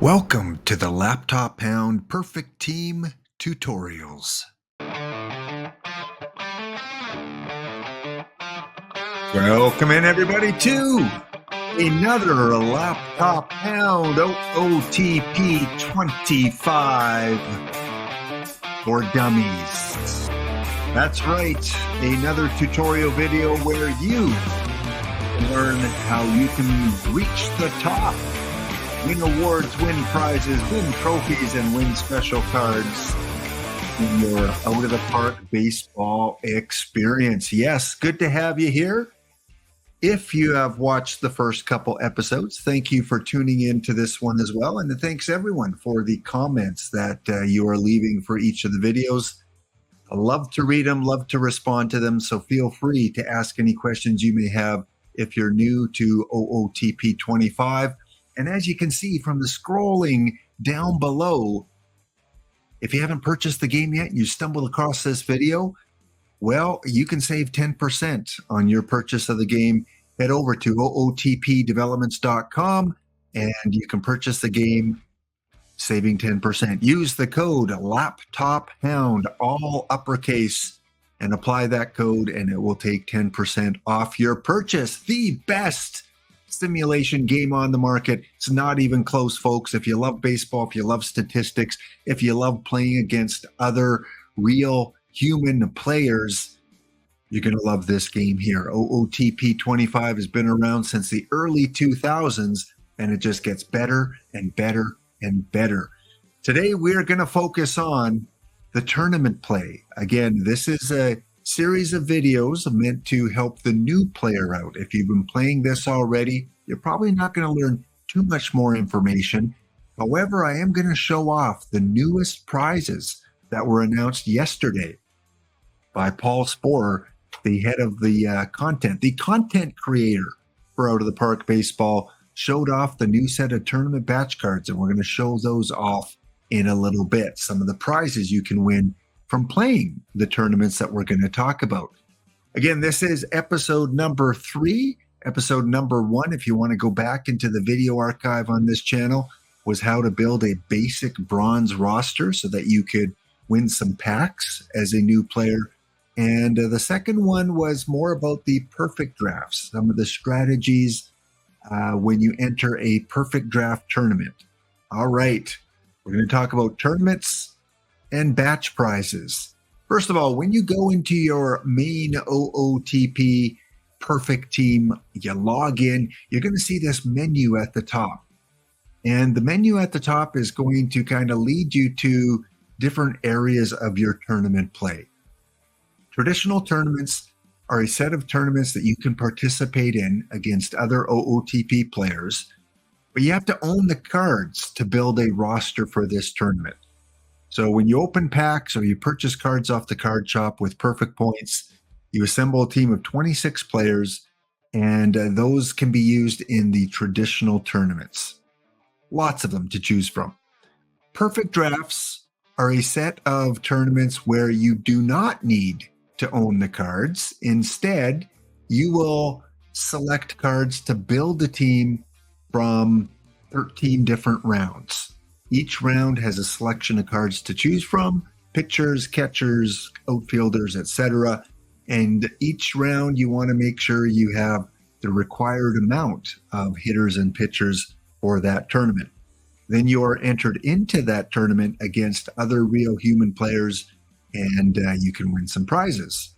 Welcome to the Laptop Pound Perfect Team Tutorials. Welcome in everybody to another Laptop Pound OOTP 25 for dummies. That's right, another tutorial video where you learn how you can reach the top. Win awards, win prizes, win trophies, and win special cards in your out-of-the-park baseball experience. Yes, good to have you here. If you have watched the first couple episodes, thank you for tuning in to this one as well. And thanks everyone for the comments that you are leaving for each of the videos. I love to read them, love to respond to them. So feel free to ask any questions you may have if you're new to OOTP 25. And as you can see from the scrolling down below, if you haven't purchased the game yet and you stumbled across this video, well, you can save 10% on your purchase of the game. Head over to ootpdevelopments.com and you can purchase the game saving 10%. Use the code LAPTOPHOUND, all uppercase, and apply that code and it will take 10% off your purchase. The best simulation game on the market. It's not even close, folks. If you love baseball, if you love statistics, if you love playing against other real human players, you're going to love this game here. OOTP 25 has been around since the early 2000s, and it just gets better and better and better. Today, we're going to focus on the tournament play. Again, this is a series of videos meant to help the new player out. If you've been playing this already, you're probably not going to learn too much more information. However, I am going to show off the newest prizes that were announced yesterday by Paul Sporer, the head of the content creator for Out of the Park Baseball, showed off the new set of tournament batch cards, and we're going to show those off in a little bit. Some of the prizes you can win from playing the tournaments that we're going to talk about. Again, this is episode number 3. Episode number 1, if you want to go back into the video archive on this channel, was how to build a basic bronze roster so that you could win some packs as a new player. And the second one was more about the perfect drafts, some of the strategies when you enter a perfect draft tournament. All right, we're going to talk about tournaments and batch prizes. First of all, when you go into your main OOTP Perfect Team, you log in, you're going to see this menu at the top. And the menu at the top is going to kind of lead you to different areas of your tournament play. Traditional tournaments are a set of tournaments that you can participate in against other OOTP players, but you have to own the cards to build a roster for this tournament. So when you open packs or you purchase cards off the card shop with perfect points, you assemble a team of 26 players, and those can be used in the traditional tournaments. Lots of them to choose from. Perfect drafts are a set of tournaments where you do not need to own the cards. Instead, you will select cards to build a team from 13 different rounds. Each round has a selection of cards to choose from, pitchers, catchers, outfielders, etc. And each round you want to make sure you have the required amount of hitters and pitchers for that tournament. Then you are entered into that tournament against other real human players, and you can win some prizes.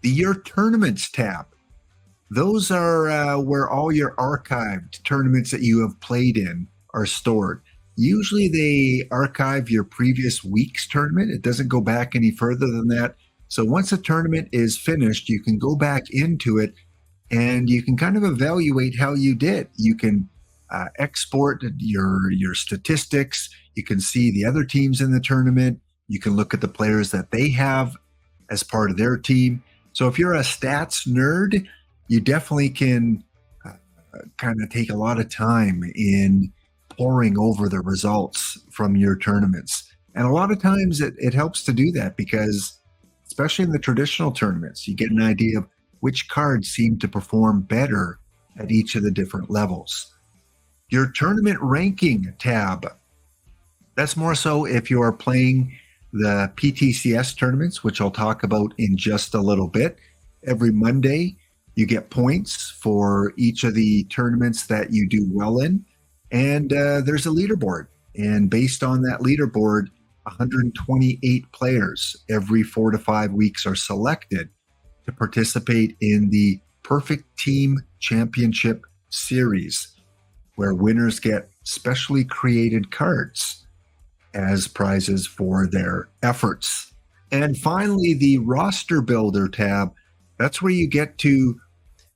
The Your Tournaments tab. Those are where all your archived tournaments that you have played in are stored. Usually they archive your previous week's tournament. It doesn't go back any further than that. So once a tournament is finished, you can go back into it and you can kind of evaluate how you did. You can export your statistics. You can see the other teams in the tournament. You can look at the players that they have as part of their team. So if you're a stats nerd, you definitely can kind of take a lot of time in poring over the results from your tournaments. And a lot of times it helps to do that because, especially in the traditional tournaments, you get an idea of which cards seem to perform better at each of the different levels. Your tournament ranking tab. That's more so if you are playing the PTCS tournaments, which I'll talk about in just a little bit. Every Monday, you get points for each of the tournaments that you do well in. And there's a leaderboard. And based on that leaderboard, 128 players every 4 to 5 weeks are selected to participate in the Perfect Team Championship Series, where winners get specially created cards as prizes for their efforts. And finally, the roster builder tab. That's where you get to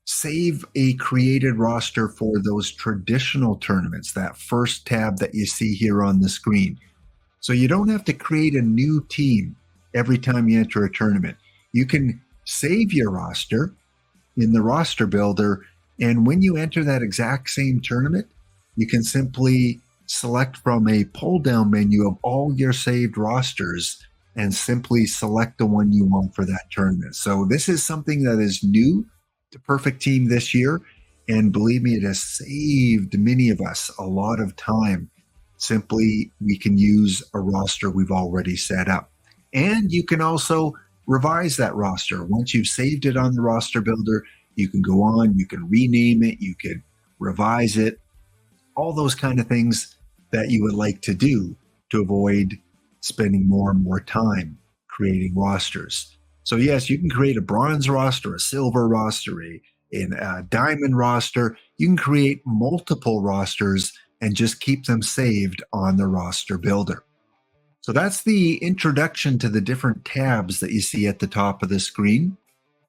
save a created roster for those traditional tournaments, that first tab that you see here on the screen. So you don't have to create a new team every time you enter a tournament. You can save your roster in the roster builder, and when you enter that exact same tournament, you can simply select from a pull-down menu of all your saved rosters and simply select the one you want for that tournament. So this is something that is new to Perfect Team this year, and believe me, it has saved many of us a lot of time. Simply, we can use a roster we've already set up. And you can also revise that roster. Once you've saved it on the roster builder, you can go on, you can rename it, you can revise it, all those kind of things that you would like to do to avoid spending more and more time creating rosters. So yes, you can create a bronze roster, a silver roster, a diamond roster. You can create multiple rosters and just keep them saved on the roster builder. So that's the introduction to the different tabs that you see at the top of the screen.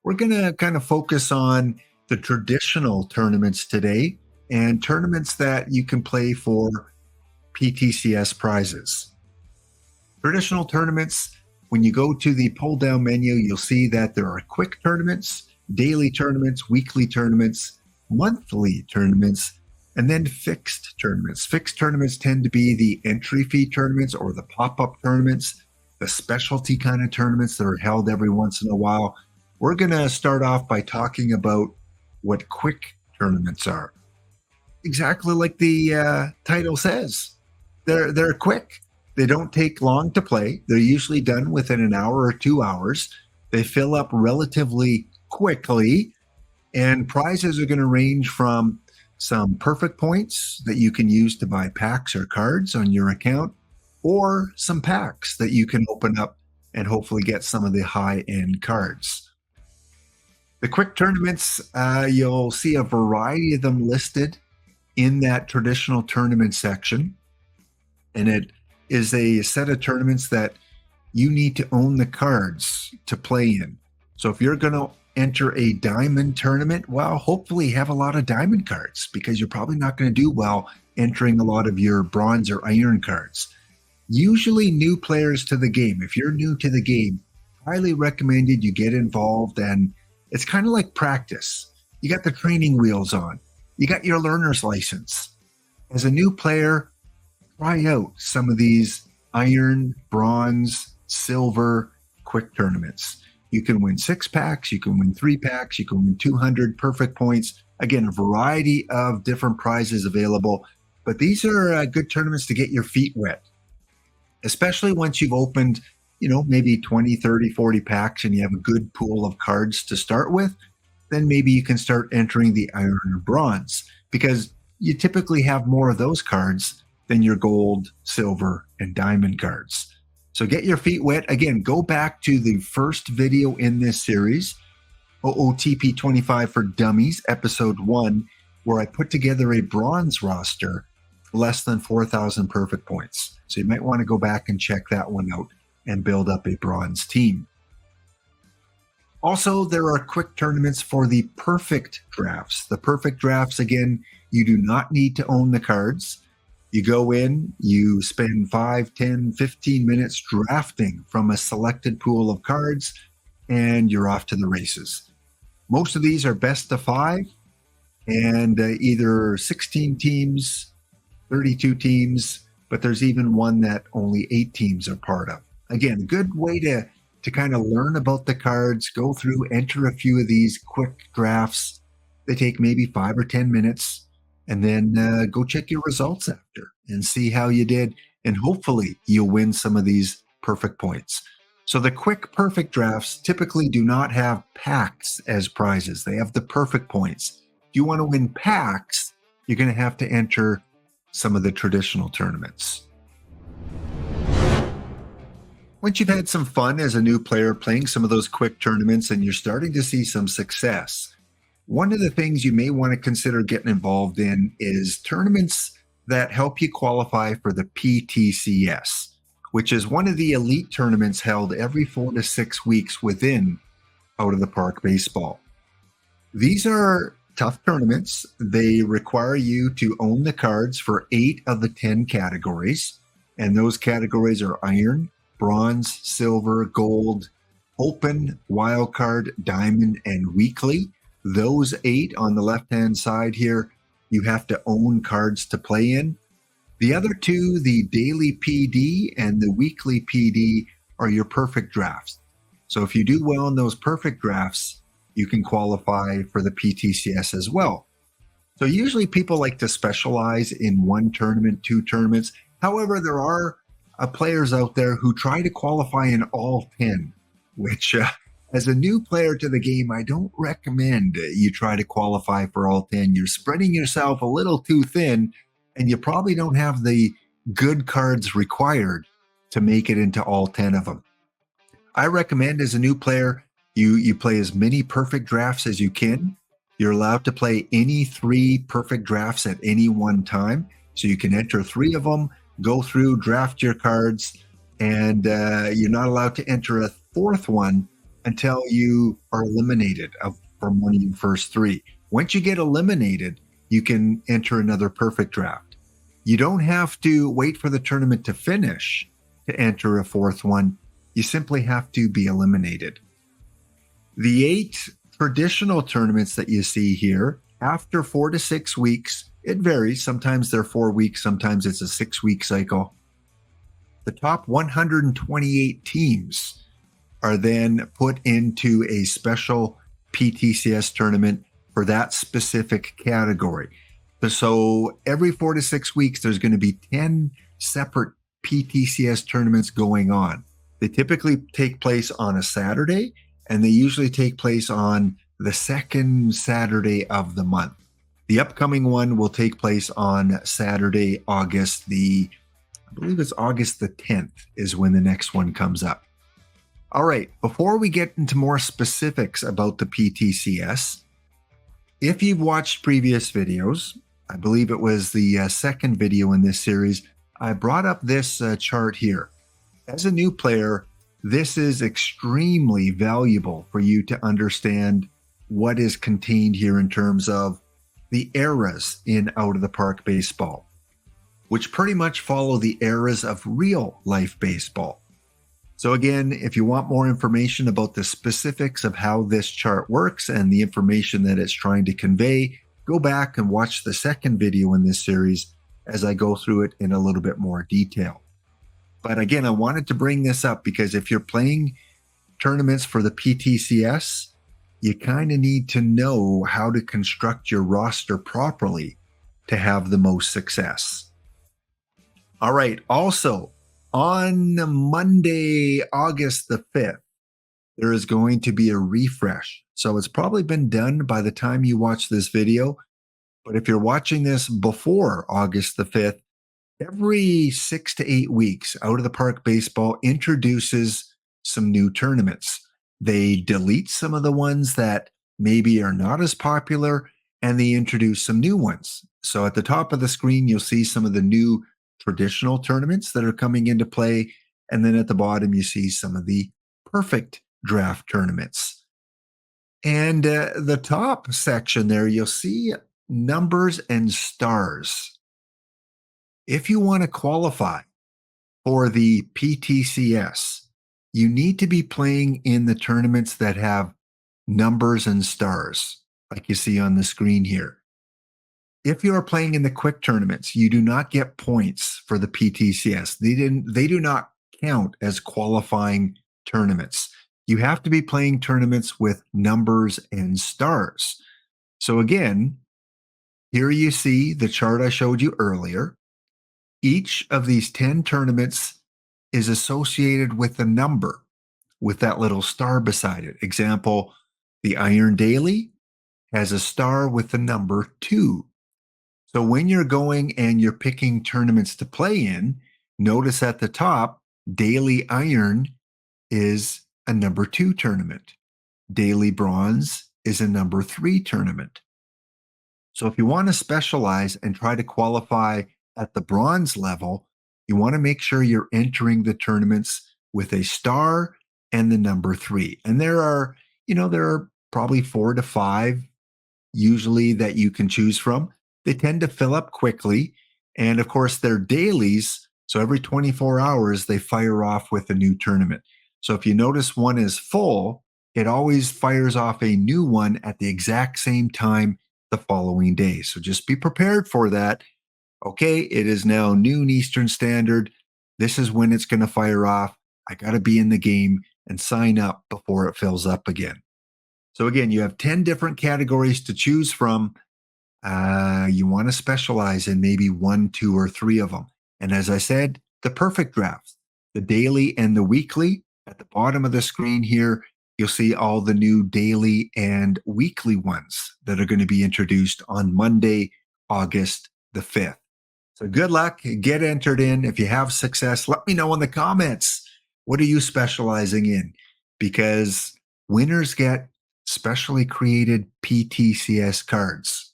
We're going to kind of focus on the traditional tournaments today and tournaments that you can play for PTCS prizes. Traditional tournaments, when you go to the pull-down menu, you'll see that there are quick tournaments, daily tournaments, weekly tournaments, monthly tournaments, and then fixed tournaments. Fixed tournaments tend to be the entry fee tournaments or the pop-up tournaments, the specialty kind of tournaments that are held every once in a while. We're going to start off by talking about what quick tournaments are. Exactly like the title says. They're quick. They don't take long to play. They're usually done within an hour or 2 hours. They fill up relatively quickly, and prizes are going to range from some perfect points that you can use to buy packs or cards on your account, or some packs that you can open up and hopefully get some of the high-end cards. The quick tournaments, you'll see a variety of them listed in that traditional tournament section, and it is a set of tournaments that you need to own the cards to play in. So if you're going to enter a diamond tournament, well, hopefully have a lot of diamond cards, because you're probably not going to do well entering a lot of your bronze or iron cards. Usually new players to the game, if you're new to the game, highly recommended you get involved, and it's kind of like practice. You got the training wheels on. You got your learner's license. As a new player, try out some of these iron, bronze, silver, quick tournaments. You can win 6 packs, you can win 3 packs, you can win 200 perfect points. Again, a variety of different prizes available, but these are good tournaments to get your feet wet, especially once you've opened, maybe 20, 30, 40 packs and you have a good pool of cards to start with. Then maybe you can start entering the iron or bronze, because you typically have more of those cards than your gold, silver, and diamond cards. So get your feet wet. Again, go back to the first video in this series, OOTP 25 for Dummies, episode 1, where I put together a bronze roster for less than 4,000 perfect points. So you might want to go back and check that one out and build up a bronze team. Also, there are quick tournaments for the perfect drafts. The perfect drafts, again, you do not need to own the cards. You go in, you spend 5, 10, 15 minutes drafting from a selected pool of cards, and you're off to the races. Most of these are best of 5, and either 16 teams, 32 teams, but there's even one that only 8 teams are part of. Again, a good way to kind of learn about the cards, go through, enter a few of these quick drafts. They take maybe 5 or 10 minutes. and then go check your results after and see how you did. And hopefully you'll win some of these perfect points. So the quick perfect drafts typically do not have packs as prizes. They have the perfect points. If you want to win packs, you're going to have to enter some of the traditional tournaments. Once you've had some fun as a new player playing some of those quick tournaments and you're starting to see some success, one of the things you may want to consider getting involved in is tournaments that help you qualify for the PTCS, which is one of the elite tournaments held every 4 to 6 weeks within Out of the Park Baseball. These are tough tournaments. They require you to own the cards for 8 of the 10 categories, and those categories are iron, bronze, silver, gold, open, wildcard, diamond, and weekly. Those 8 on the left-hand side here, you have to own cards to play in. The other 2, the daily PD and the weekly PD, are your perfect drafts. So if you do well in those perfect drafts, you can qualify for the PTCS as well. So usually people like to specialize in one tournament, 2 tournaments. However, there are players out there who try to qualify in all 10, which as a new player to the game, I don't recommend you try to qualify for all 10. You're spreading yourself a little too thin, and you probably don't have the good cards required to make it into all 10 of them. I recommend as a new player, you play as many perfect drafts as you can. You're allowed to play any 3 perfect drafts at any one time. So you can enter 3 of them, go through, draft your cards, and you're not allowed to enter a 4th one until you are eliminated from one of your first 3. Once you get eliminated, you can enter another perfect draft. You don't have to wait for the tournament to finish to enter a 4th one. You simply have to be eliminated. The 8 traditional tournaments that you see here, after 4 to 6 weeks, it varies. Sometimes they're 4 weeks, sometimes it's a 6-week cycle. The top 128 teams are then put into a special PTCS tournament for that specific category. So every 4 to 6 weeks, there's going to be 10 separate PTCS tournaments going on. They typically take place on a Saturday, and they usually take place on the 2nd Saturday of the month. The upcoming one will take place on Saturday, I believe it's August the 10th is when the next one comes up. All right, before we get into more specifics about the PTCS, if you've watched previous videos, I believe it was the 2nd video in this series, I brought up this chart here. As a new player, this is extremely valuable for you to understand what is contained here in terms of the eras in Out of the Park Baseball, which pretty much follow the eras of real life baseball. So again, if you want more information about the specifics of how this chart works and the information that it's trying to convey, go back and watch the 2nd video in this series as I go through it in a little bit more detail. But again, I wanted to bring this up because if you're playing tournaments for the PTCS, you kind of need to know how to construct your roster properly to have the most success. All right. Also, on Monday, August the 5th, there is going to be a refresh. So it's probably been done by the time you watch this video. But if you're watching this before August the 5th, every 6 to 8 weeks, Out of the Park Baseball introduces some new tournaments. They delete some of the ones that maybe are not as popular, and they introduce some new ones. So at the top of the screen, you'll see some of the new traditional tournaments that are coming into play. And then at the bottom, you see some of the perfect draft tournaments. And the top section there, you'll see numbers and stars. If you want to qualify for the PTCS, you need to be playing in the tournaments that have numbers and stars, like you see on the screen here. If you are playing in the quick tournaments, you do not get points for the PTCS. They do not count as qualifying tournaments. You have to be playing tournaments with numbers and stars. So again, Here you see the chart I showed you earlier. Each of these 10 tournaments is associated with a number with that little star beside it. Example, the Iron Daily has a star with the number 2. So when you're going and you're picking tournaments to play in, notice at the top, Daily Iron is a number 2 tournament. Daily Bronze is a number 3 tournament. So if you want to specialize and try to qualify at the bronze level, you want to make sure you're entering the tournaments with a star and the number 3. And there are probably 4 to 5 usually that you can choose from. They tend to fill up quickly. And of course, they're dailies. So every 24 hours, they fire off with a new tournament. So if you notice one is full, it always fires off a new one at the exact same time the following day. So just be prepared for that. Okay, it is now noon Eastern Standard. This is when it's going to fire off. I got to be in the game and sign up before it fills up again. So again, you have 10 different categories to choose from. You want to specialize in maybe 1, 2, or 3 of them. And as I said, the perfect drafts, the daily and the weekly. At the bottom of the screen here, you'll see all the new daily and weekly ones that are going to be introduced on Monday, August the 5th. So good luck. Get entered in. If you have success, let me know in the comments. What are you specializing in? Because winners get specially created PTCS cards.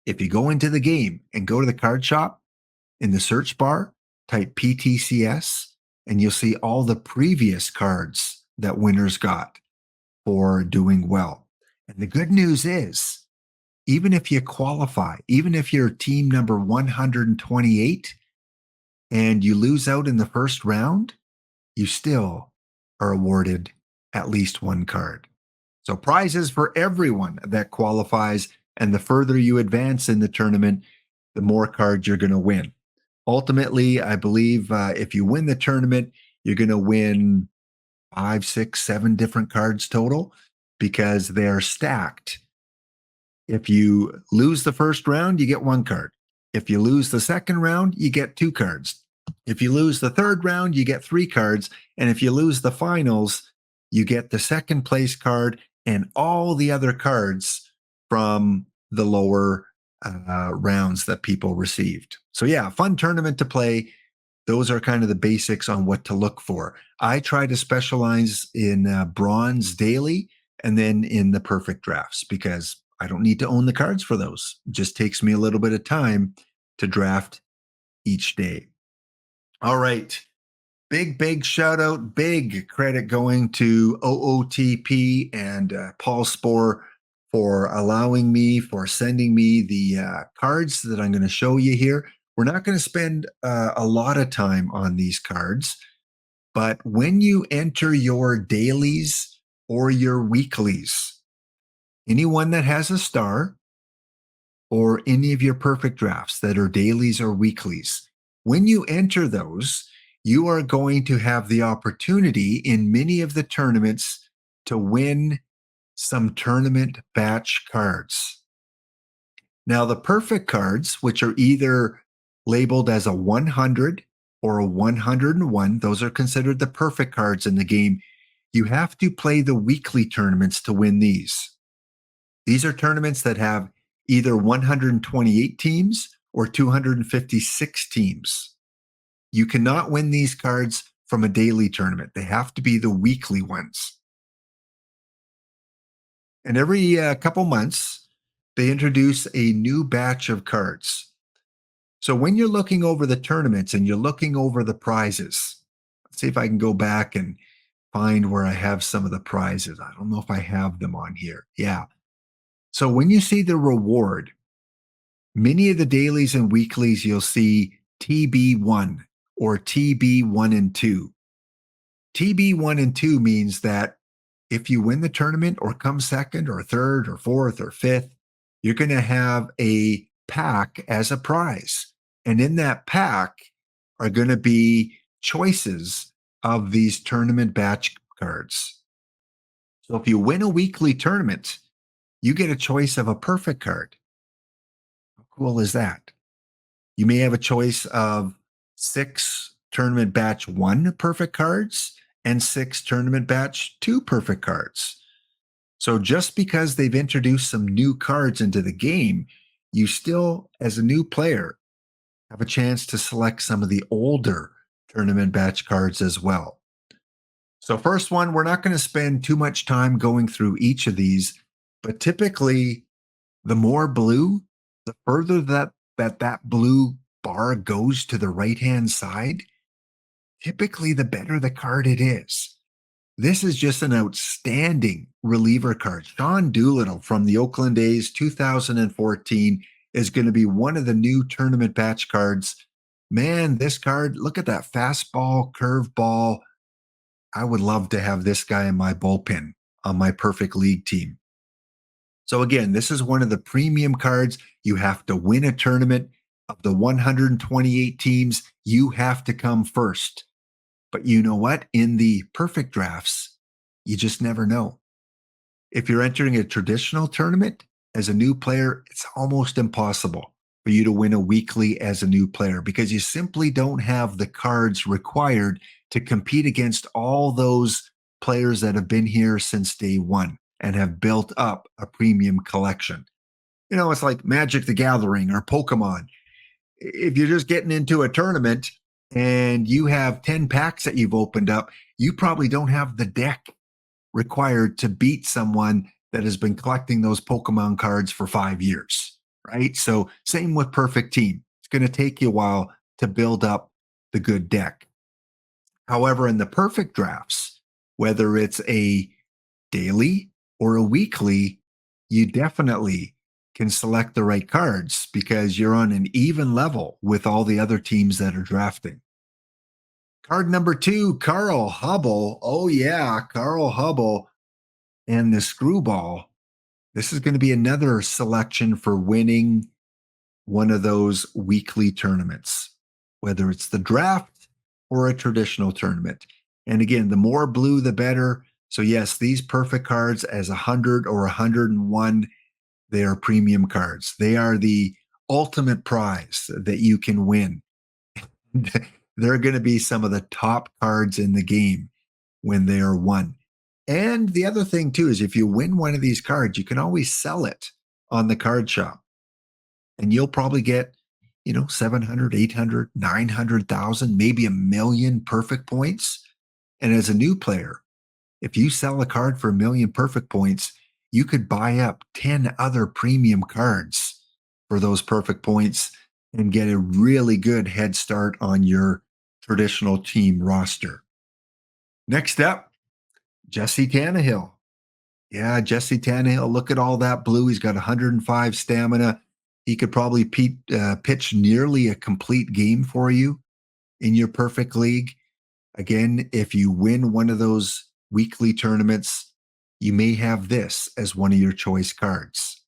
If you go into the game and go to the card shop, in the search bar, type PTCS, and you'll see all the previous cards that winners got for doing well. And the good news is, even if you qualify, even if you're team number 128 and you lose out in the first round, you still are awarded at least one card. So prizes for everyone that qualifies. And the further you advance in the tournament, the more cards you're going to win. Ultimately, I believe if you win the tournament, you're going to win 5, 6, 7 different cards total because they're stacked. If you lose the first round, you get 1 card. If you lose the second round, you get 2 cards. If you lose the third round, you get 3 cards. And if you lose the finals, you get the second place card and all the other cards from the lower rounds that people received. So yeah, fun tournament to play. Those are kind of the basics on what to look for. I try to specialize in bronze daily and then in the perfect drafts because I don't need to own the cards for those. It just takes me a little bit of time to draft each day. All right. Big shout out, big credit going to OOTP and Paul Spohr for allowing me, for sending me the cards that I'm going to show you here. We're not going to spend a lot of time on these cards, but when you enter your dailies or your weeklies, anyone that has a star or any of your perfect drafts that are dailies or weeklies, when you enter those, you are going to have the opportunity in many of the tournaments to win some tournament batch cards. Now, the perfect cards, which are either labeled as a 100 or a 101, those are considered the perfect cards in the game. You have to play the weekly tournaments to win these. These are tournaments that have either 128 teams or 256 teams. You cannot win these cards from a daily tournament. They have to be the weekly ones. And every couple months, they introduce a new batch of cards. So when you're looking over the tournaments and you're looking over the prizes, let's see if I can go back and find where I have some of the prizes. I don't know if I have them on here. Yeah. So when you see the reward, many of the dailies and weeklies, you'll see TB1 or TB1 and 2. TB1 and 2 means that if you win the tournament or come second or third or fourth or fifth, you're going to have a pack as a prize. And in that pack are going to be choices of these tournament batch cards. So if you win a weekly tournament, you get a choice of a perfect card. cool is that? You may have a choice of 6 tournament batch 1 perfect cards and 6 tournament batch 2 perfect cards. So just because they've introduced some new cards into the game, you still, as a new player, have a chance to select some of the older tournament batch cards as well. So, first one, we're not going to spend too much time going through each of these, but typically, the more blue, the further that blue bar goes to the right hand side, typically the better the card it is. This is just an outstanding reliever card. Sean Doolittle from the Oakland A's 2014 is going to be one of the new tournament batch cards. Man, this card, look at that fastball, curveball. I would love to have this guy in my bullpen on my perfect league team. So, again, this is one of the premium cards. You have to win a tournament. Of the 128 teams, you have to come first. But you know what? In the perfect drafts, you just never know. If you're entering a traditional tournament as a new player, it's almost impossible for you to win a weekly as a new player because you simply don't have the cards required to compete against all those players that have been here since day one and have built up a premium collection. You know, it's like Magic the Gathering or Pokemon. If you're just getting into a tournament and you have 10 packs that you've opened up, you probably don't have the deck required to beat someone that has been collecting those Pokemon cards for 5 years, right? So, same with Perfect Team. It's going to take you a while to build up the good deck. However, in the perfect drafts, whether it's a daily or a weekly, you definitely can select the right cards because you're on an even level with all the other teams that are drafting. Card number 2, Carl Hubble. Oh, yeah, Carl Hubble and the Screwball. This is going to be another selection for winning one of those weekly tournaments, whether it's the draft or a traditional tournament. And again, the more blue, the better. So, yes, these perfect cards as 100 or 101, they are premium cards. They are the ultimate prize that you can win. They're going to be some of the top cards in the game when they are won. And the other thing, too, is if you win one of these cards, you can always sell it on the card shop. And you'll probably get, 700, 800, 900,000, maybe 1,000,000 perfect points. And as a new player, if you sell a card for 1,000,000 perfect points, you could buy up 10 other premium cards for those perfect points and get a really good head start on your traditional team roster. Next up, Jesse Tannehill. Yeah, Jesse Tannehill. Look at all that blue. He's got 105 stamina. He could probably pitch nearly a complete game for you in your perfect league. Again, if you win one of those weekly tournaments, you may have this as one of your choice cards.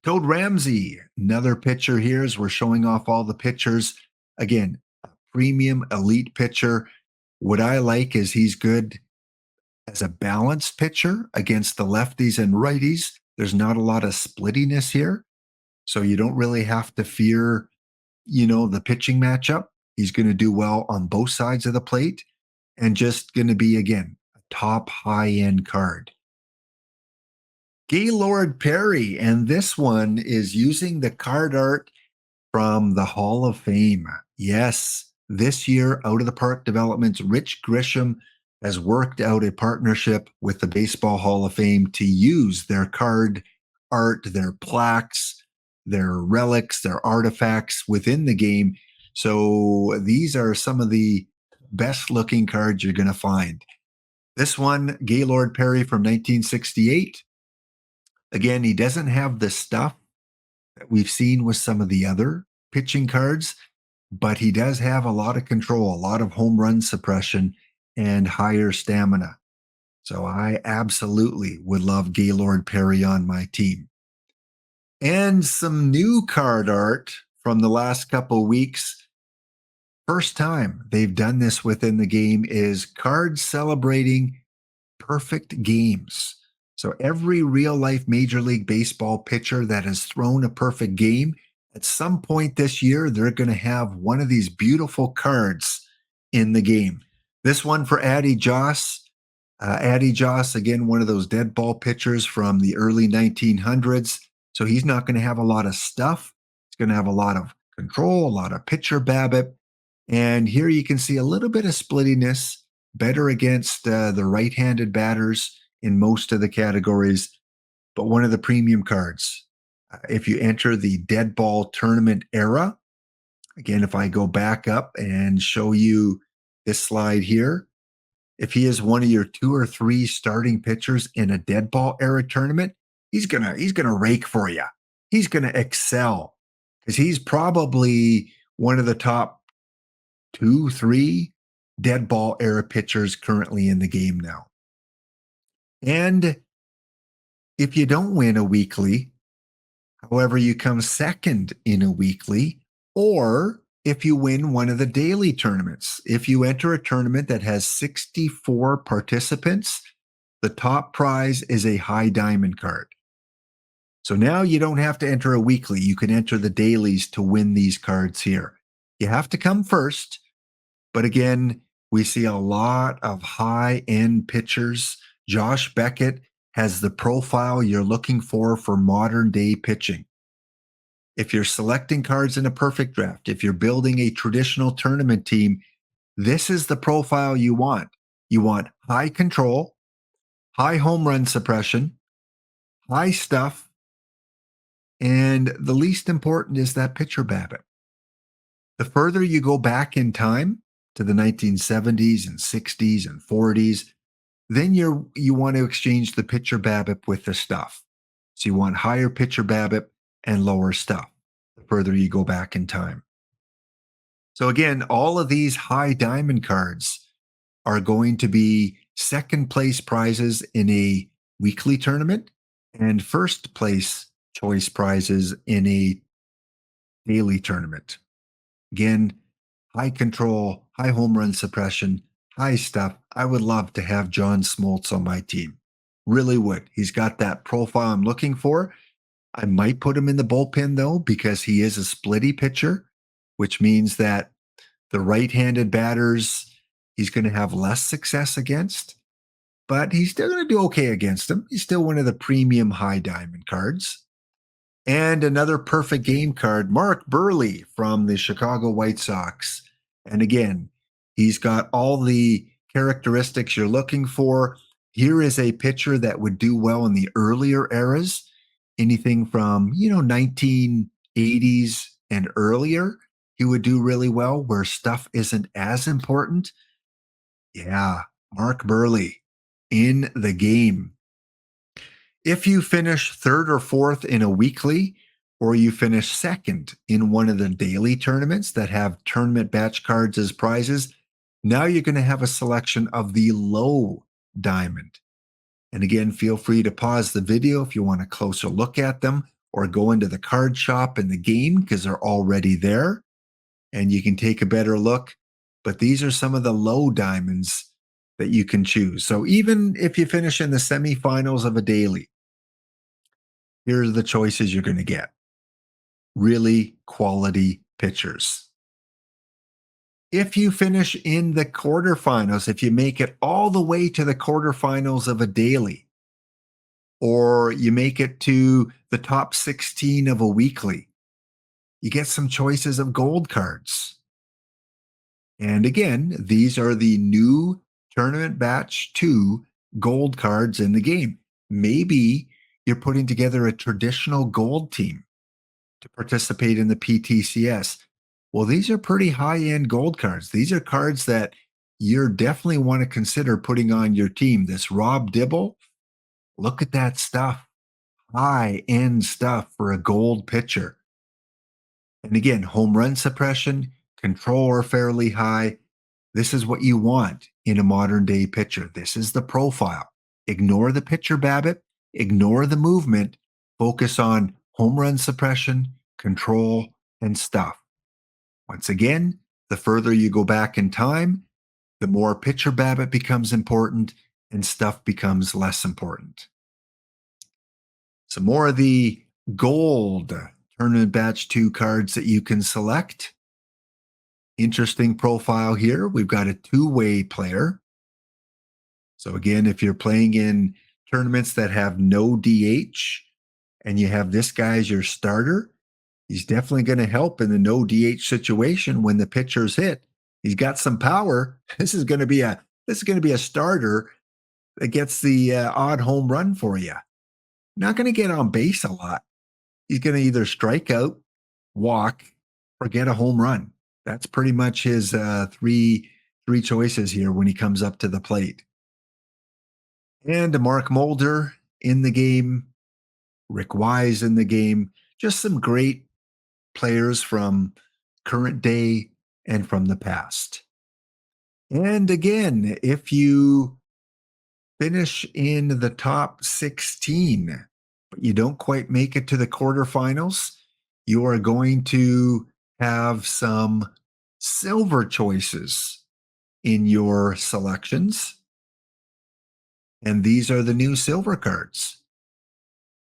Toad Ramsey, another pitcher here as we're showing off all the pitchers. Again, a premium elite pitcher. What I like is he's good as a balanced pitcher against the lefties and righties. There's not a lot of splittiness here. So you don't really have to fear, the pitching matchup. He's going to do well on both sides of the plate and just going to be, again, a top high-end card. Gaylord Perry, and this one is using the card art from the Hall of Fame. Yes, this year, Out of the Park Development's Rich Grisham has worked out a partnership with the Baseball Hall of Fame to use their card art, their plaques, their relics, their artifacts within the game. So these are some of the best looking cards you're going to find. This one, Gaylord Perry from 1968. Again, he doesn't have the stuff that we've seen with some of the other pitching cards, but he does have a lot of control, a lot of home run suppression, and higher stamina. So I absolutely would love Gaylord Perry on my team. And some new card art from the last couple weeks. First time they've done this within the game is cards celebrating perfect games. So every real life Major League Baseball pitcher that has thrown a perfect game, at some point this year, they're going to have one of these beautiful cards in the game. This one for Addie Joss. Addie Joss, again, one of those dead ball pitchers from the early 1900s. So he's not going to have a lot of stuff. He's going to have a lot of control, a lot of pitcher BABIP. And here you can see a little bit of splittiness, better against the right-handed batters in most of the categories, but one of the premium cards. If you enter the dead ball tournament era, again, if I go back up and show you this slide here, if he is one of your 2 or 3 starting pitchers in a dead ball era tournament, he's gonna rake for you. He's gonna excel because he's probably one of the top 2, 3 dead ball era pitchers currently in the game now. And if you don't win a weekly, however, you come second in a weekly, or if you win one of the daily tournaments, if you enter a tournament that has 64 participants, the top prize is a high diamond card. So now you don't have to enter a weekly. You can enter the dailies to win these cards here. You have to come first. But again, we see a lot of high-end pitchers. Josh Beckett has the profile you're looking for modern-day pitching. If you're selecting cards in a perfect draft, if you're building a traditional tournament team, this is the profile you want. You want high control, high home run suppression, high stuff, and the least important is that pitcher BABIP. The further you go back in time to the 1970s and 60s and 40s, then you want to exchange the pitcher BABIP with the stuff. So you want higher pitcher BABIP and lower stuff the further you go back in time. So again, all of these high diamond cards are going to be second place prizes in a weekly tournament and first place choice prizes in a daily tournament. Again, high control, high home run suppression, high stuff. I would love to have John Smoltz on my team. Really would. He's got that profile I'm looking for. I might put him in the bullpen though, because he is a splitty pitcher, which means that the right-handed batters, he's going to have less success against, but he's still going to do okay against them. He's still one of the premium high diamond cards. And another perfect game card, Mark Burley from the Chicago White Sox. And again, he's got all the characteristics you're looking for. Here is a pitcher that would do well in the earlier eras, anything from, 1980s and earlier. He would do really well where stuff isn't as important. Yeah, Mark Burley in the game. If you finish third or fourth in a weekly, or you finish second in one of the daily tournaments that have tournament batch cards as prizes, now you're going to have a selection of the low diamond. And again, feel free to pause the video if you want a closer look at them, or go into the card shop in the game because they're already there and you can take a better look. But these are some of the low diamonds that you can choose. So even if you finish in the semifinals of a daily, here are the choices you're going to get. Really quality pitchers. If you finish in the quarterfinals, if you make it all the way to the quarterfinals of a daily, or you make it to the top 16 of a weekly, you get some choices of gold cards. And again, these are the new tournament batch 2 gold cards in the game. Maybe you're putting together a traditional gold team to participate in the PTCS. Well, these are pretty high-end gold cards. These are cards that you definitely want to consider putting on your team. This Rob Dibble, look at that stuff. High-end stuff for a gold pitcher. And again, home run suppression, control are fairly high. This is what you want in a modern day pitcher. This is the profile. Ignore the pitcher BABIP, ignore the movement, focus on home run suppression, control, and stuff. Once again, the further you go back in time, the more pitcher BABIP becomes important and stuff becomes less important. Some more of the gold tournament batch 2 cards that you can select. Interesting profile here. We've got a two-way player. So again, if you're playing in tournaments that have no DH and you have this guy as your starter, he's definitely going to help in the no DH situation when the pitcher's hit. He's got some power. This is going to be a starter that gets the odd home run for you. Not going to get on base a lot. He's going to either strike out, walk, or get a home run. That's pretty much his three choices here when he comes up to the plate. And Mark Mulder in the game, Rick Wise in the game, just some great players from current day and from the past. And again, if you finish in the top 16, but you don't quite make it to the quarterfinals, you are going to have some silver choices in your selections. And these are the new silver cards.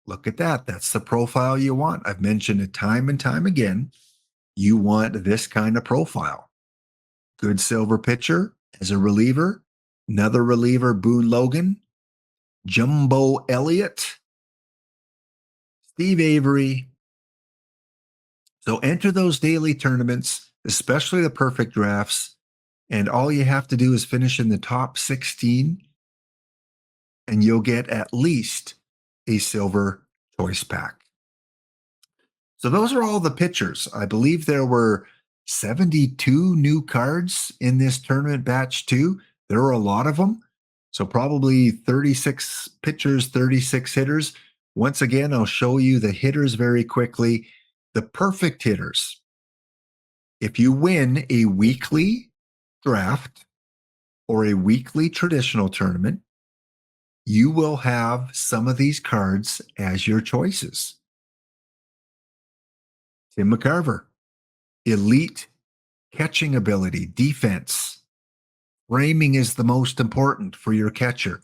Look at that. That's the profile you want. I've mentioned it time and time again. You want this kind of profile. Good silver pitcher as a reliever. Another reliever, Boone Logan. Jumbo Elliott. Steve Avery. So enter those daily tournaments, especially the perfect drafts. And all you have to do is finish in the top 16 and you'll get at least a silver choice pack. So those are all the pitchers. I believe there were 72 new cards in this tournament batch 2. There were a lot of them. So probably 36 pitchers, 36 hitters. Once again, I'll show you the hitters very quickly. The perfect hitters. If you win a weekly draft or a weekly traditional tournament, you will have some of these cards as your choices. Tim McCarver, elite catching ability, defense. Framing is the most important for your catcher.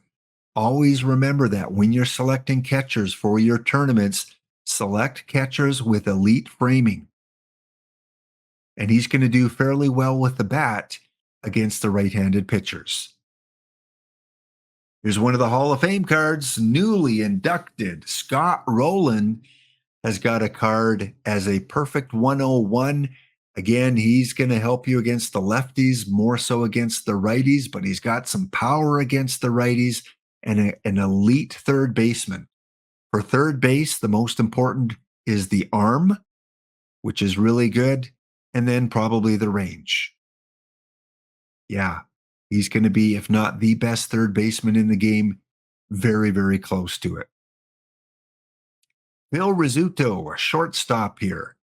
Always remember that when you're selecting catchers for your tournaments, select catchers with elite framing. And he's going to do fairly well with the bat against the right-handed pitchers. Here's one of the Hall of Fame cards, newly inducted. Scott Rowland has got a card as a perfect 101. Again, he's going to help you against the lefties, more so against the righties, but he's got some power against the righties and an elite third baseman. For third base, the most important is the arm, which is really good, and then probably the range. Yeah, he's going to be, if not the best third baseman in the game, very, very close to it. Phil Rizzuto, a shortstop here.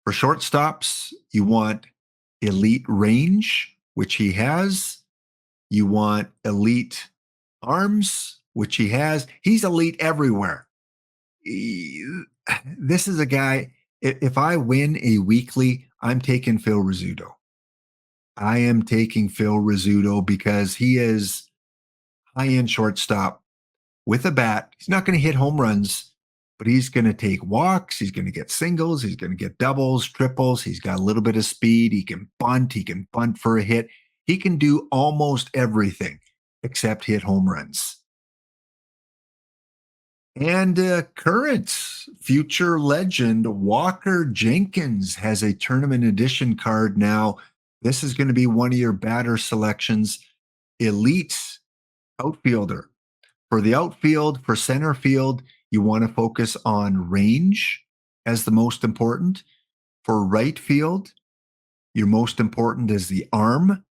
For shortstops, you want elite range, which he has. You want elite arms, which he has. He's elite everywhere. This is a guy, if I win a weekly, I'm taking Phil Rizzuto. I am taking Phil Rizzuto because he is high-end shortstop with a bat. He's not going to hit home runs, but he's going to take walks. He's going to get singles. He's going to get doubles, triples. He's got a little bit of speed. He can bunt. He can bunt for a hit. He can do almost everything except hit home runs. And current future legend Walker Jenkins has a tournament edition card now. This is going to be one of your batter selections. Elite outfielder. For the outfield, for center field, you want to focus on range as the most important. For right field, your most important is the arm.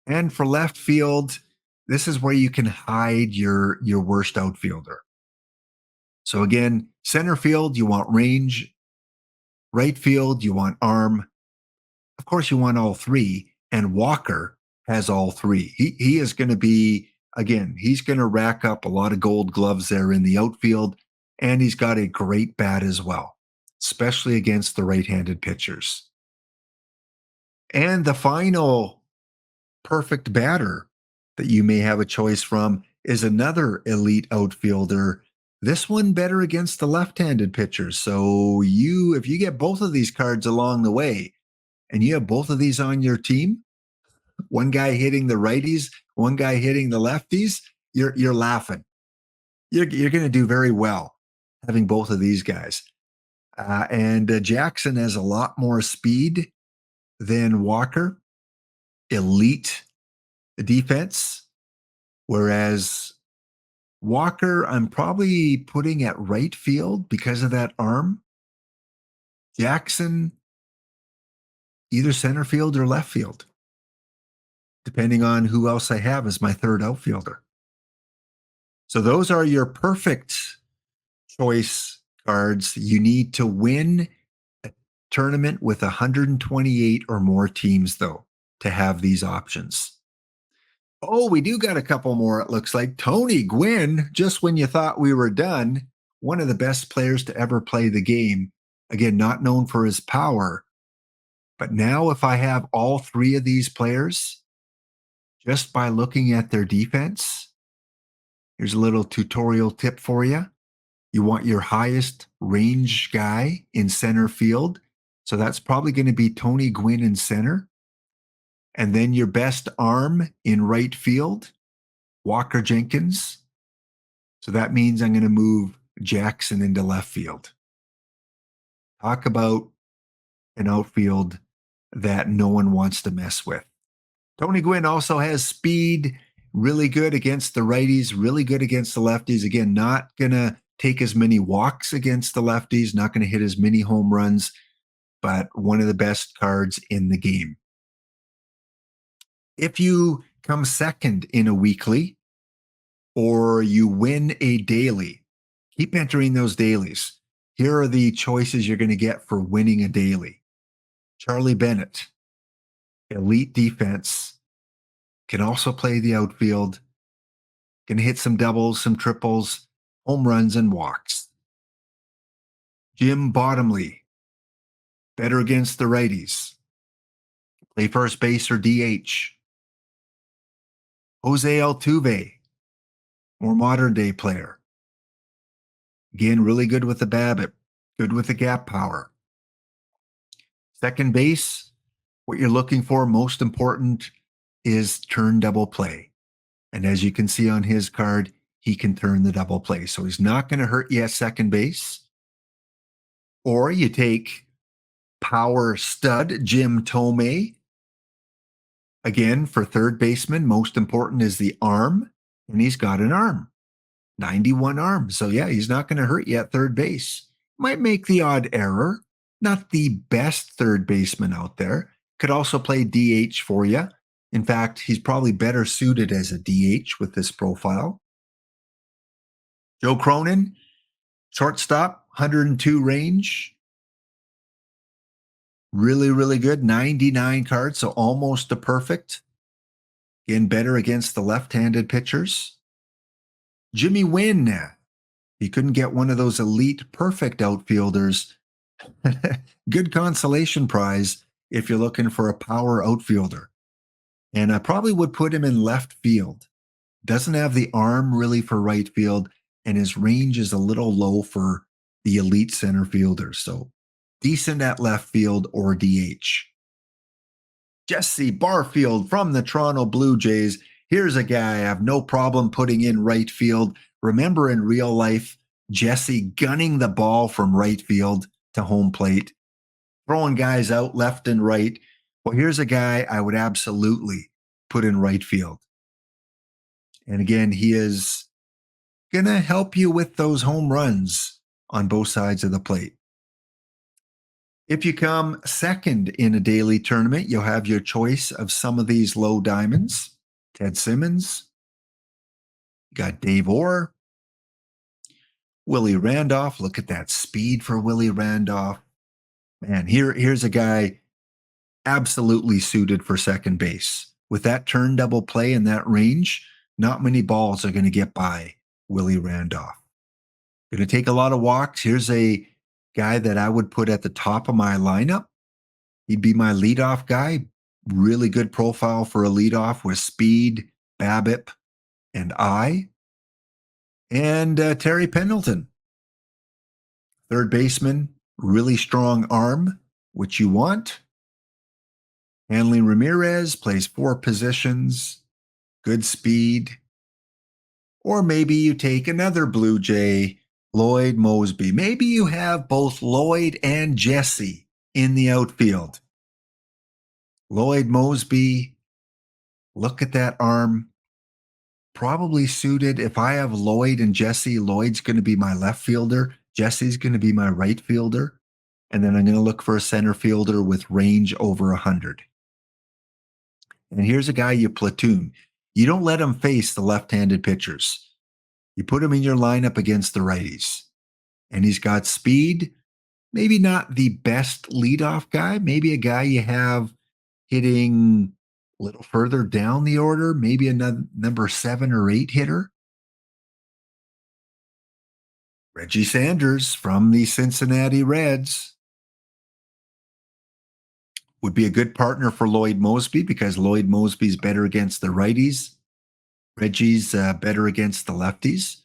And for left field, this is where you can hide your worst outfielder. So again, center field, you want range. Right field, you want arm. Of course, you want all three. And Walker has all three. He is going to be, again, he's going to rack up a lot of gold gloves there in the outfield. And he's got a great bat as well, especially against the right-handed pitchers. And the final perfect batter that you may have a choice from is another elite outfielder, This one better against the left-handed pitchers. So if you get both of these cards along the way and you have both of these on your team, one guy hitting the righties, one guy hitting the lefties, you're laughing. You're going to do very well having both of these guys. And Jackson has a lot more speed than Walker. Elite defense, whereas Walker, I'm probably putting at right field because of that arm. Jackson, either center field or left field, depending on who else I have as my third outfielder. So those are your perfect choice cards. You need to win a tournament with 128 or more teams, though, to have these options. Oh, we do got a couple more, it looks like. Tony Gwynn, just when you thought we were done, one of the best players to ever play the game. Again, not known for his power. But now if I have all three of these players, just by looking at their defense, here's a little tutorial tip for you. You want your highest range guy in center field. So that's probably going to be Tony Gwynn in center. And then your best arm in right field, Walker Jenkins. So that means I'm going to move Jackson into left field. Talk about an outfield that no one wants to mess with. Tony Gwynn also has speed, really good against the righties, really good against the lefties. Again, not going to take as many walks against the lefties, not going to hit as many home runs, but one of the best cards in the game. If you come second in a weekly or you win a daily, keep entering those dailies. Here are the choices you're going to get for winning a daily. Charlie Bennett, elite defense, can also play the outfield, can hit some doubles, some triples, home runs, and walks. Jim Bottomley, better against the righties, play first base or DH. Jose Altuve, more modern day player. Again, really good with the BABIP, good with the gap power. Second base, what you're looking for, most important, is turn double play. And as you can see on his card, he can turn the double play. So he's not going to hurt you at second base. Or you take power stud Jim Thome. Again, for third baseman, most important is the arm. And he's got an arm, 91 arms. So yeah, he's not going to hurt you at third base. Might make the odd error. Not the best third baseman out there. Could also play DH for you. In fact, he's probably better suited as a DH with this profile. Joe Cronin, shortstop, 102 range. Really, really good. 99 cards, so almost a perfect. Again, better against the left-handed pitchers. Jimmy Wynn, he couldn't get one of those elite perfect outfielders. Good consolation prize if you're looking for a power outfielder. And I probably would put him in left field. Doesn't have the arm really for right field, and his range is a little low for the elite center fielder. So decent at left field or DH. Jesse Barfield from the Toronto Blue Jays. Here's a guy I have no problem putting in right field. Remember in real life, Jesse gunning the ball from right field to home plate, throwing guys out left and right. Well, here's a guy I would absolutely put in right field. And again, he is going to help you with those home runs on both sides of the plate. If you come second in a daily tournament, you'll have your choice of some of these low diamonds. Ted Simmons, you got Dave Orr, Willie Randolph. Look at that speed for Willie Randolph. Man, here's a guy absolutely suited for second base. With that turn double play and that range, not many balls are going to get by Willie Randolph. Going to take a lot of walks. Here's a guy that I would put at the top of my lineup. He'd be my leadoff guy. Really good profile for a leadoff with speed, BABIP, and eye. And Terry Pendleton, third baseman, really strong arm, which you want. Hanley Ramirez plays 4 positions, good speed. Or maybe you take another Blue Jay, Lloyd Moseby. Maybe you have both Lloyd and Jesse in the outfield. Lloyd Moseby, look at that arm. Probably suited. If I have Lloyd and Jesse, Lloyd's going to be my left fielder. Jesse's going to be my right fielder. And then I'm going to look for a center fielder with range over 100. And here's a guy you platoon. You don't let him face the left-handed pitchers. You put him in your lineup against the righties. And he's got speed. Maybe not the best leadoff guy. Maybe a guy you have hitting a little further down the order. Maybe another number 7 or 8 hitter. Reggie Sanders from the Cincinnati Reds would be a good partner for Lloyd Moseby because Lloyd Moseby's better against the righties. Reggie's better against the lefties.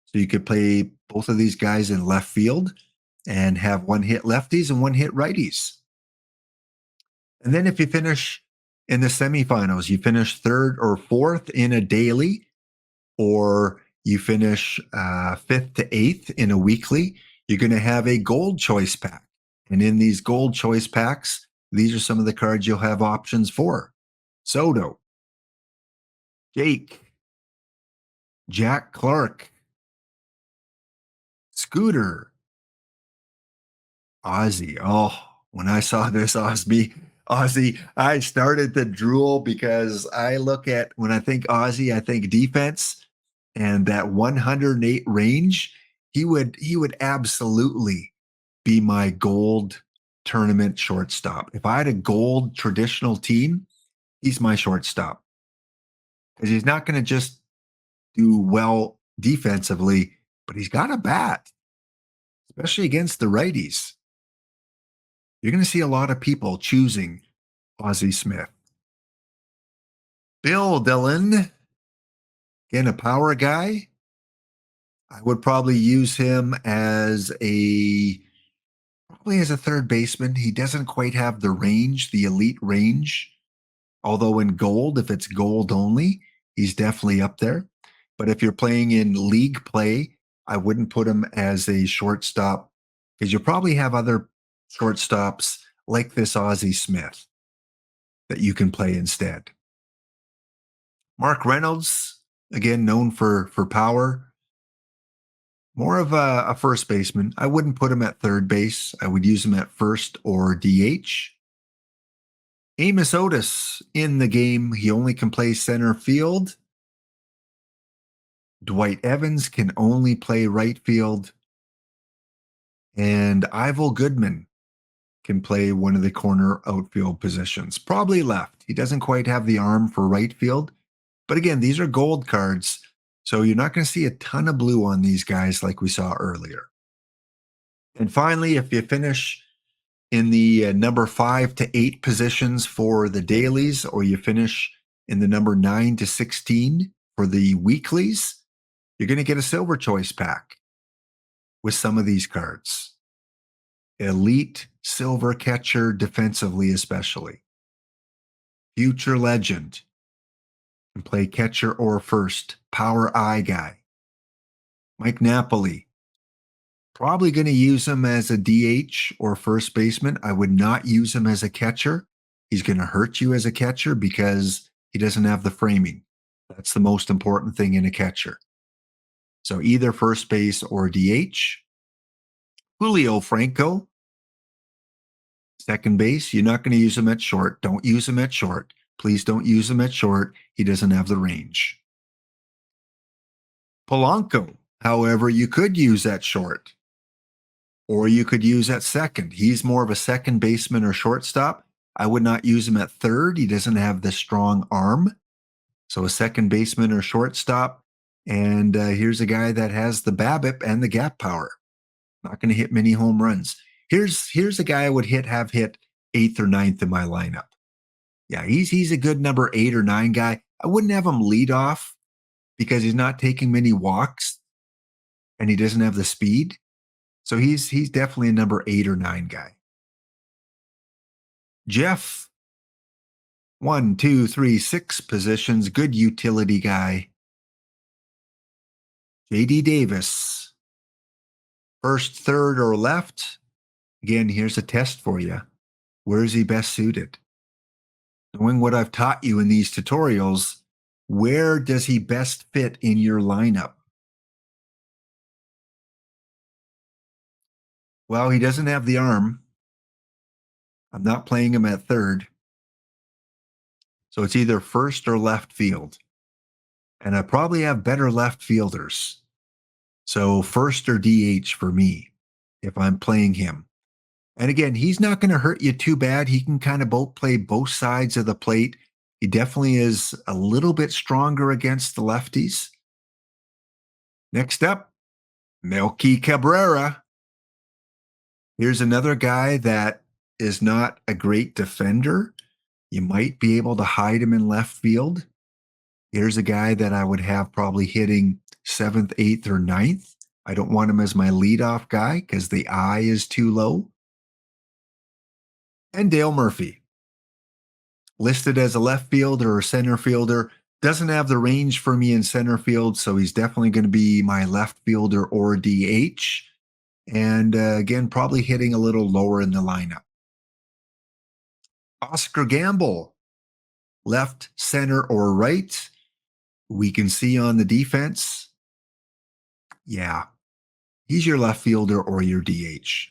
So you could play both of these guys in left field and have one hit lefties and one hit righties. And then if you finish in the semifinals, you finish 3rd or 4th in a daily, or you finish 5th to 8th in a weekly, you're going to have a gold choice pack. And in these gold choice packs, these are some of the cards you'll have options for. Soto, Jake, Jack Clark, Scooter, Ozzy. Oh, when I saw this Ozzy, I started to drool because I look at, when I think Ozzy, I think defense, and that 108 range, he would absolutely be my gold tournament shortstop. If I had a gold traditional team, he's my shortstop. Because he's not going to just do well defensively, but he's got a bat, especially against the righties. You're going to see a lot of people choosing Ozzie Smith. Bill Dillon, again, a power guy. I would probably use him as a third baseman. He doesn't quite have the range, the elite range. Although in gold, if it's gold only, he's definitely up there. But if you're playing in league play, I wouldn't put him as a shortstop because you'll probably have other shortstops like this Ozzie Smith that you can play instead. Mark Reynolds, again, known for power. More of a first baseman. I wouldn't put him at third base. I would use him at first or DH. Amos Otis in the game. He only can play center field. Dwight Evans can only play right field. And Ivel Goodman can play one of the corner outfield positions. Probably left. He doesn't quite have the arm for right field. But again, these are gold cards. So you're not going to see a ton of blue on these guys like we saw earlier. And finally, if you finish in the number 5 to 8 positions for the dailies, or you finish in the number 9 to 16 for the weeklies, you're going to get a silver choice pack with some of these cards. Elite silver catcher defensively, especially. Future legend. Can play catcher or first. Power eye guy. Mike Napoli. Probably going to use him as a DH or first baseman. I would not use him as a catcher. He's going to hurt you as a catcher because he doesn't have the framing. That's the most important thing in a catcher. So either first base or DH. Julio Franco, second base. You're not going to use him at short. Don't use him at short. Please don't use him at short. He doesn't have the range. Polanco, however, you could use at short. Or you could use at second. He's more of a second baseman or shortstop. I would not use him at third. He doesn't have the strong arm. So a second baseman or shortstop. And here's a guy that has the BABIP and the gap power. Not going to hit many home runs. Here's a guy I would have hit 8th or 9th in my lineup. Yeah, he's a good number 8 or 9 guy. I wouldn't have him lead off because he's not taking many walks. and he doesn't have the speed. So he's definitely a number 8 or 9 guy. Jeff, 1, 2, 3, 6 positions, good utility guy. JD Davis, first, third, or left. Again, here's a test for you. Where is he best suited? Knowing what I've taught you in these tutorials, where does he best fit in your lineup? Well, he doesn't have the arm. I'm not playing him at third. So it's either first or left field. And I probably have better left fielders. So first or DH for me if I'm playing him. And again, he's not going to hurt you too bad. He can kind of play both sides of the plate. He definitely is a little bit stronger against the lefties. Next up, Melky Cabrera. Here's another guy that is not a great defender. You might be able to hide him in left field. Here's a guy that I would have probably hitting 7th, 8th, or 9th. I don't want him as my leadoff guy because the eye is too low. And Dale Murphy, listed as a left fielder or center fielder, doesn't have the range for me in center field, so he's definitely going to be my left fielder or DH. And again, probably hitting a little lower in the lineup. Oscar Gamble, left, center, or right. We can see on the defense. Yeah, he's your left fielder or your DH.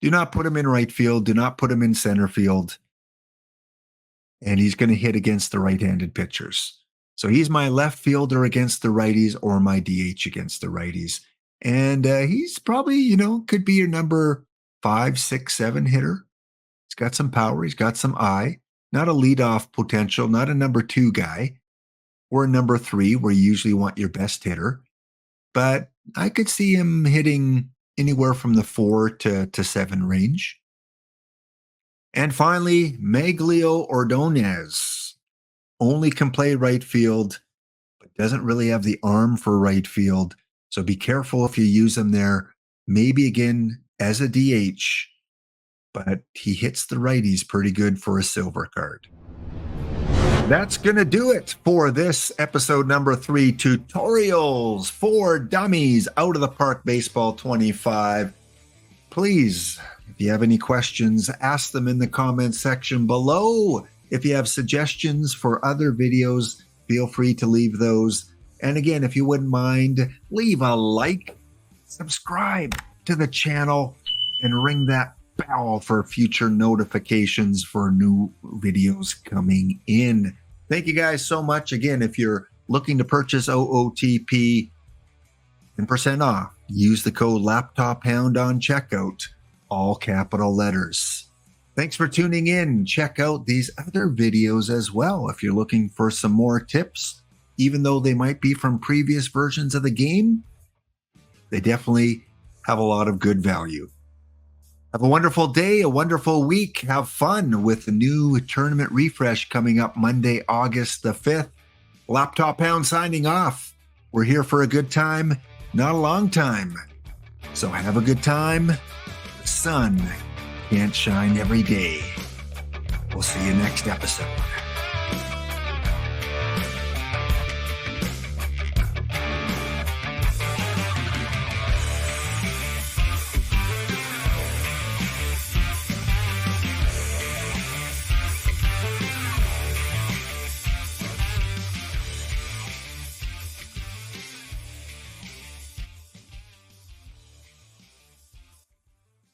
Do not put him in right field. Do not put him in center field. And he's going to hit against the right-handed pitchers. So he's my left fielder against the righties or my DH against the righties. And he's probably, could be your number 5, 6, 7 hitter. He's got some power. He's got some eye. Not a leadoff potential. Not a number 2 guy. Or a number 3 where you usually want your best hitter. But I could see him hitting anywhere from the 4 to 7 range. And finally, Maglio Ordonez. Only can play right field, but doesn't really have the arm for right field. So be careful if you use him there. Maybe again as a DH, but he hits the righties pretty good for a silver card. That's going to do it for this episode number 3, Tutorials for Dummies, Out of the Park Baseball 25. Please, if you have any questions, ask them in the comments section below. If you have suggestions for other videos, feel free to leave those. And again, if you wouldn't mind, leave a like, subscribe to the channel, and ring that bell for future notifications for new videos coming in. Thank you guys so much. Again, if you're looking to purchase OOTP, 10% off. Use the code LaptopHound on checkout, all capital letters. Thanks for tuning in. Check out these other videos as well if you're looking for some more tips. Even though they might be from previous versions of the game, they definitely have a lot of good value. Have a wonderful day, a wonderful week. Have fun with the new tournament refresh coming up Monday, August the 5th. Laptop Hound signing off. We're here for a good time, not a long time. So have a good time. The sun can't shine every day. We'll see you next episode.